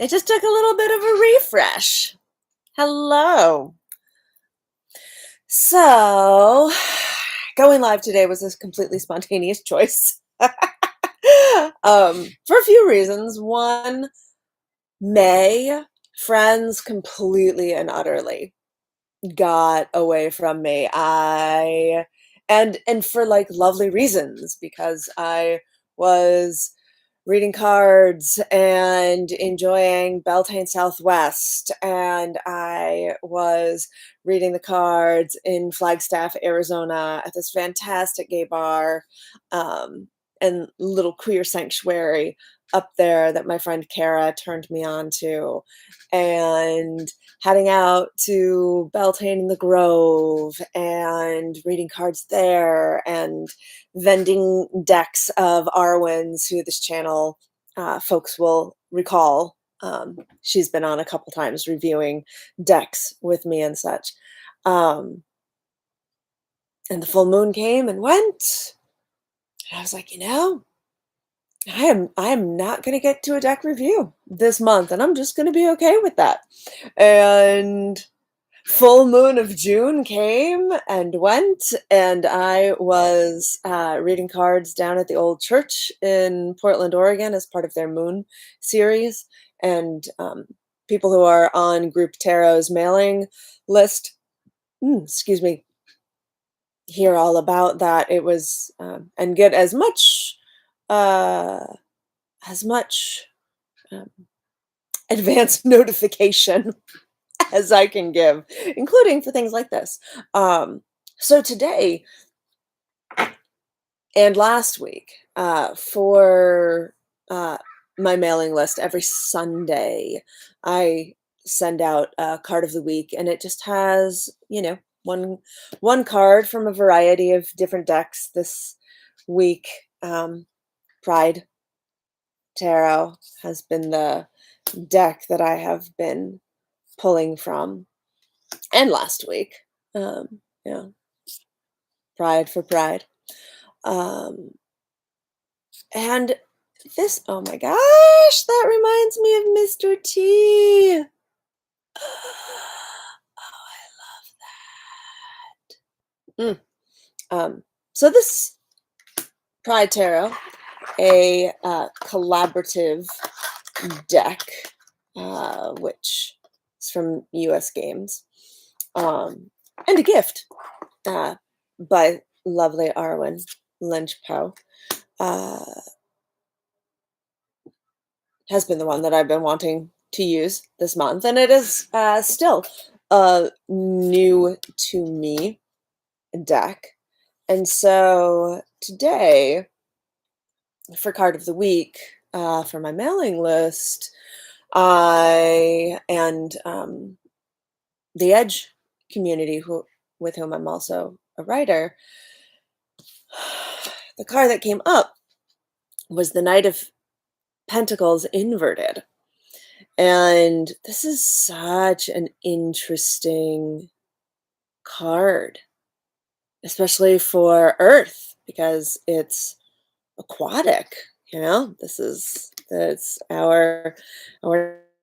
It just took a little bit of a refresh. Hello. So, going live today was a completely spontaneous choice. For a few reasons. One, May, friends completely and utterly got away from me. And for like lovely reasons because I was reading cards and enjoying Beltane Southwest, and I was reading the cards in Flagstaff, Arizona, at this fantastic gay bar, um, and little queer sanctuary up there that my friend Kara turned me on to, and heading out to Beltane in the Grove and reading cards there and vending decks of Arwen's, who this channel folks will recall. She's been on a couple times reviewing decks with me and such. Um, and the full moon came and went. And I was like, I am not going to get to a deck review this month, and I'm just going to be okay with that. And full moon of June came and went, and I was reading cards down at the old church in Portland, Oregon, as part of their moon series. And people who are on Group Tarot's mailing list, excuse me, hear all about that. It was and get uh, as much um, advance notification as I can give, including for things like this. So today and last week, for my mailing list, every Sunday, I send out a card of the week, and it just has, one card from a variety of different decks. This week, Pride Tarot has been the deck that I have been pulling from, and last week, yeah, Pride for Pride. Um, and this, oh my gosh, that reminds me of Mr. T. Oh, I love that. So this Pride Tarot, a collaborative deck, which is from US Games, and a gift by lovely Arwen Lynch Poe. Has been the one that I've been wanting to use this month, and it is still a new to me deck. And so today, for card of the week, for my mailing list, I and the Edge community, with whom I'm also a writer, the card that came up was the Knight of Pentacles inverted. And this is such an interesting card, especially for Earth, because it's aquatic. That's our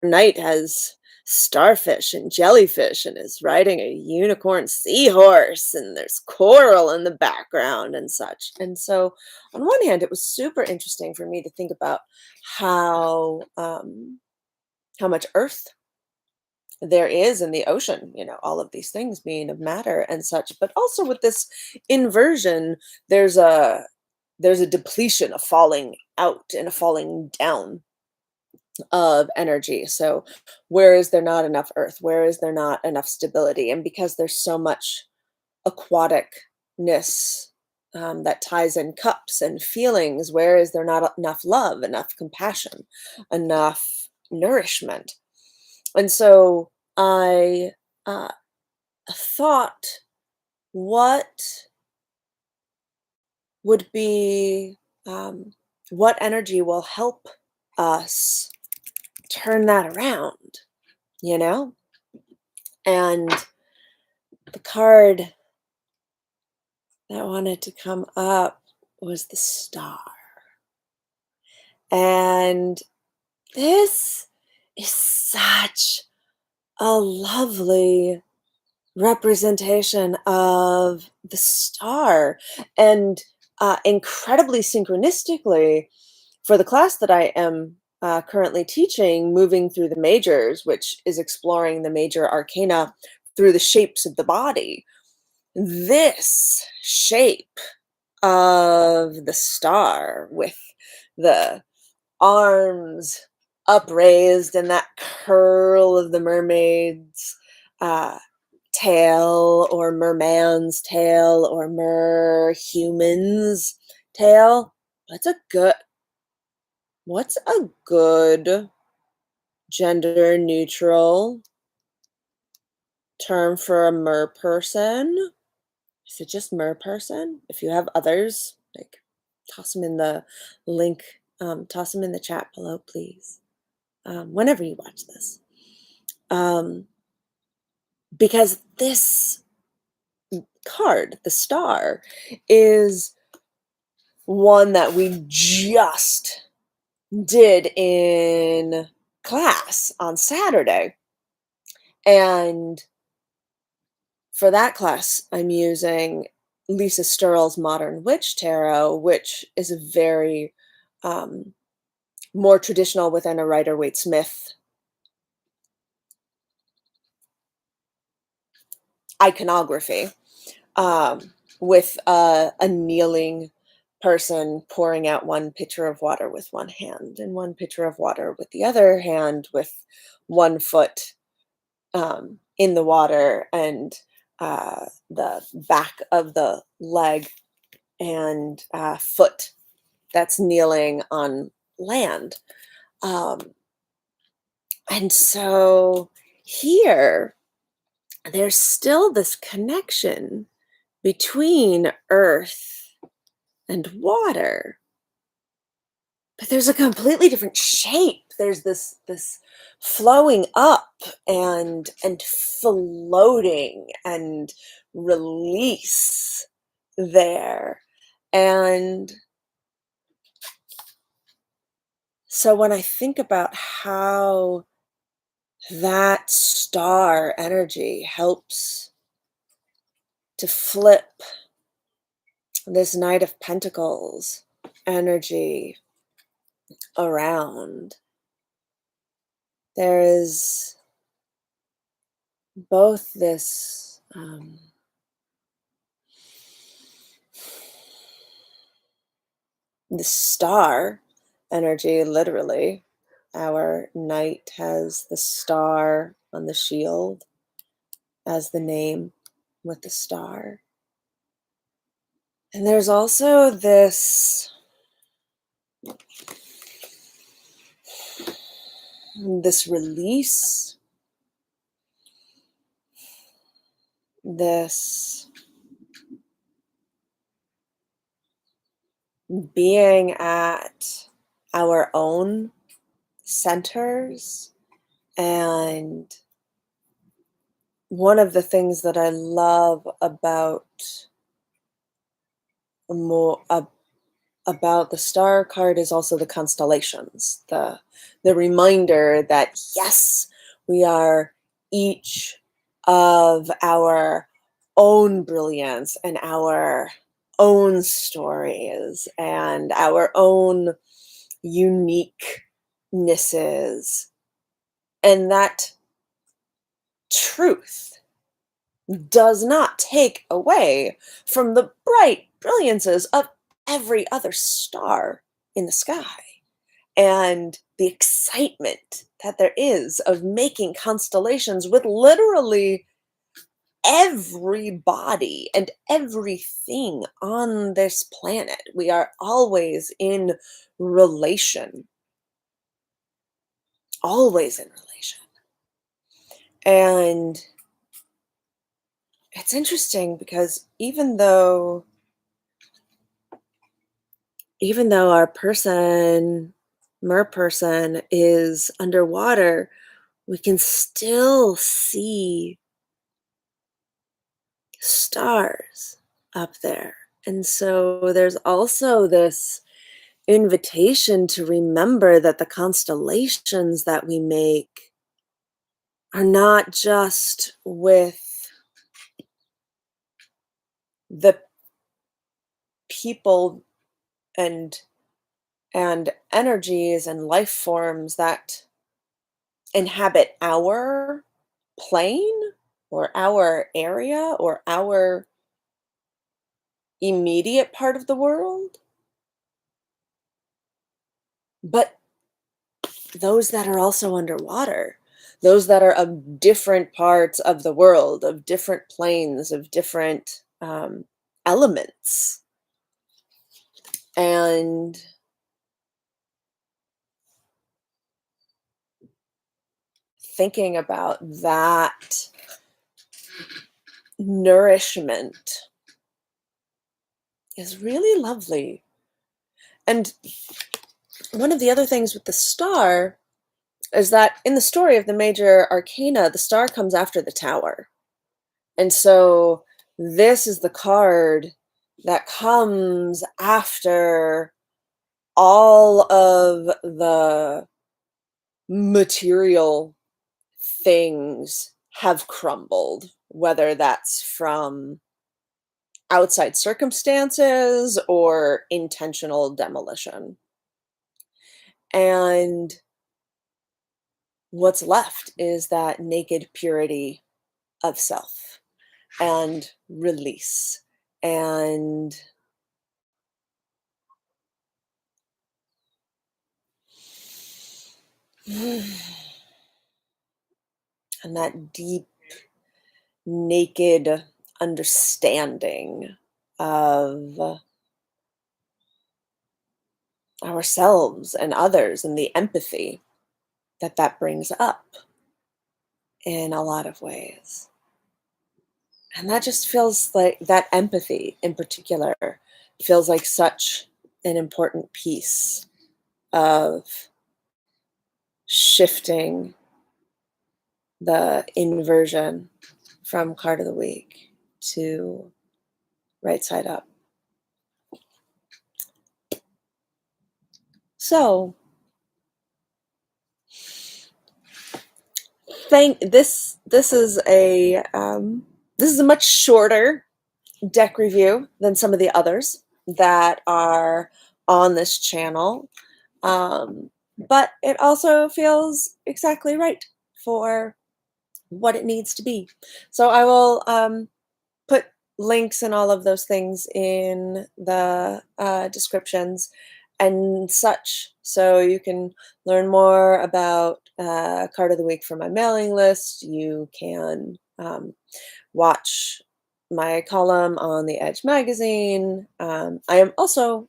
knight has starfish and jellyfish and is riding a unicorn seahorse, and there's coral in the background and such. And so on one hand, it was super interesting for me to think about how much earth there is in the ocean, all of these things being of matter and such. But also with this inversion, there's a depletion, a falling out and a falling down of energy. So where is there not enough earth? Where is there not enough stability? And because there's so much aquaticness that ties in cups and feelings, where is there not enough love, enough compassion, enough nourishment? And so I thought, what would be, what energy will help us turn that around, you know? And the card that wanted to come up was the Star. And this is such a lovely representation of the star. And incredibly synchronistically, for the class that I am currently teaching, moving through the majors, which is exploring the major arcana through the shapes of the body, this shape of the star with the arms upraised and that curl of the mermaid's uh, tail, or merman's tail, or merhuman's tail. What's a good what's a good gender neutral term for a mer person? Is it just mer person? If you have others, like, toss them in the link, toss them in the chat below, please. Whenever you watch this. Um, because this card, the star, is one that we just did in class on Saturday. And for that class, I'm using Lisa Sturrell's Modern Witch Tarot, which is a very more traditional within a Rider-Waite-Smith iconography, with a kneeling person pouring out one pitcher of water with one hand and one pitcher of water with the other hand, with one foot in the water and the back of the leg and foot that's kneeling on land. Um, and so here, there's still this connection between earth and water, but there's a completely different shape. There's this flowing up and floating and release there. And so when I think about how that star energy helps to flip this Knight of Pentacles energy around, there is both this the star energy, literally. Our knight has the star on the shield as the name with the star. And there's also this release, this being at our own centers. And one of the things that I love about more about the star card is also the constellations, the reminder that yes, we are each of our own brilliance and our own stories and our own uniquenesses, and that truth does not take away from the bright brilliances of every other star in the sky, and the excitement that there is of making constellations with literally everybody and everything on this planet. We are always in relation, always in relation. And it's interesting because even though our mer person is underwater, we can still see stars up there. And so there's also this invitation to remember that the constellations that we make are not just with the people and energies and life forms that inhabit our plane or our area or our immediate part of the world, but those that are also underwater, those that are of different parts of the world, of different planes, of different elements. And thinking about that nourishment is really lovely. And one of the other things with the star is that in the story of the major arcana, the star comes after the tower. And so this is the card that comes after all of the material things have crumbled, whether that's from outside circumstances or intentional demolition. And what's left is that naked purity of self and release and and that deep naked understanding of ourselves and others and the empathy that that brings up in a lot of ways. And that just feels like that empathy in particular feels like such an important piece of shifting the inversion from card of the week to right side up. So, thank this is a much shorter deck review than some of the others that are on this channel. But it also feels exactly right for what it needs to be. So I will put links and all of those things in the descriptions and such, so you can learn more about card of the week for my mailing list. You can watch my column on the Edge magazine. I am also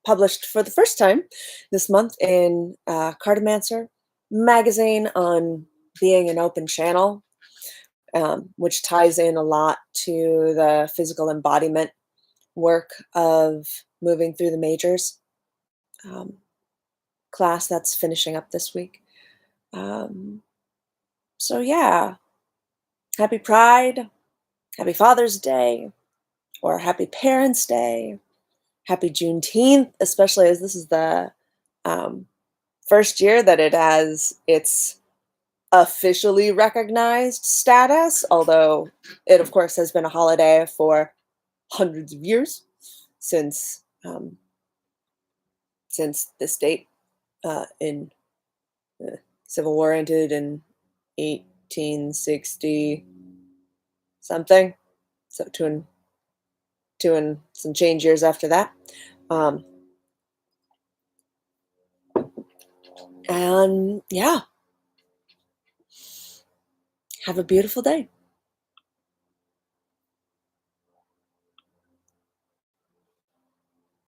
published for the first time this month in Cartomancer magazine on being an open channel, which ties in a lot to the physical embodiment work of moving through the majors um, class that's finishing up this week. Um, so, yeah, happy Pride, happy Father's Day, or happy Parents' Day, happy Juneteenth, especially as this is the um, first year that it has its officially recognized status, although it, of course, has been a holiday for hundreds of years since this date in Civil War ended in 1860 something, so two and some change years after that. Um, and yeah, have a beautiful day.